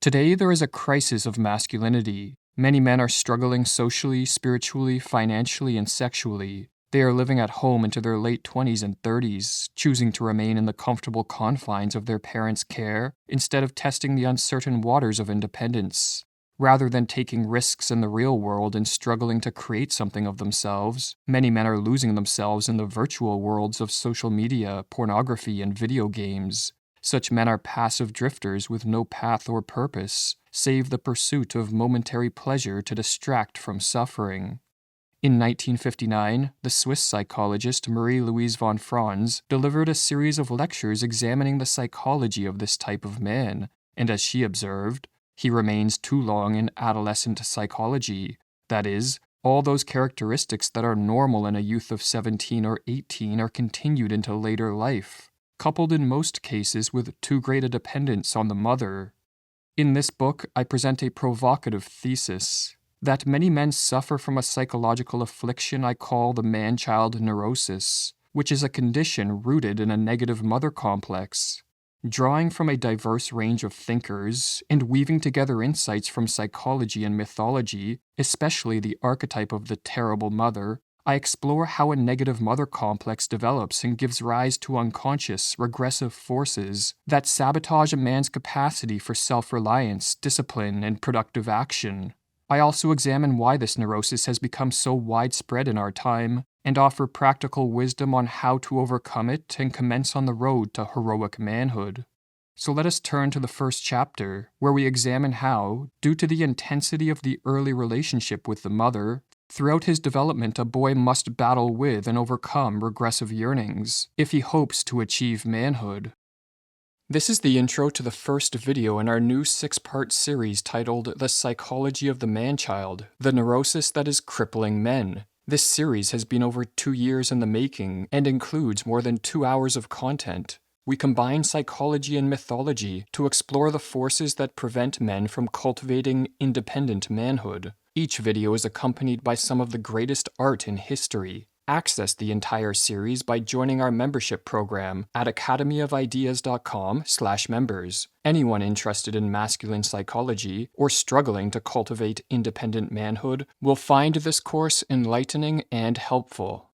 Today, there is a crisis of masculinity. Many men are struggling socially, spiritually, financially, and sexually. They are living at home into their late 20s and 30s, choosing to remain in the comfortable confines of their parents' care instead of testing the uncertain waters of independence. Rather than taking risks in the real world and struggling to create something of themselves, many men are losing themselves in the virtual worlds of social media, pornography, and video games. Such men are passive drifters with no path or purpose, save the pursuit of momentary pleasure to distract from suffering. In 1959, the Swiss psychologist Marie-Louise von Franz delivered a series of lectures examining the psychology of this type of man, and as she observed, he remains too long in adolescent psychology. That is, all those characteristics that are normal in a youth of 17 or 18 are continued into later life, coupled in most cases with too great a dependence on the mother. In this book, I present a provocative thesis that many men suffer from a psychological affliction I call the man-child neurosis, which is a condition rooted in a negative mother complex. Drawing from a diverse range of thinkers and weaving together insights from psychology and mythology, especially the archetype of the terrible mother, I explore how a negative mother complex develops and gives rise to unconscious, regressive forces that sabotage a man's capacity for self-reliance, discipline, and productive action. I also examine why this neurosis has become so widespread in our time, and offer practical wisdom on how to overcome it and commence on the road to heroic manhood. So let us turn to the first chapter, where we examine how, due to the intensity of the early relationship with the mother, throughout his development a boy must battle with and overcome regressive yearnings if he hopes to achieve manhood. This is the intro to the first video in our new 6-part series titled The Psychology of the Man-Child, the Neurosis that is Crippling Men. This series has been over 2 years in the making and includes more than 2 hours of content. We combine psychology and mythology to explore the forces that prevent men from cultivating independent manhood. Each video is accompanied by some of the greatest art in history. Access the entire series by joining our membership program at academyofideas.com/members. Anyone interested in masculine psychology or struggling to cultivate independent manhood will find this course enlightening and helpful.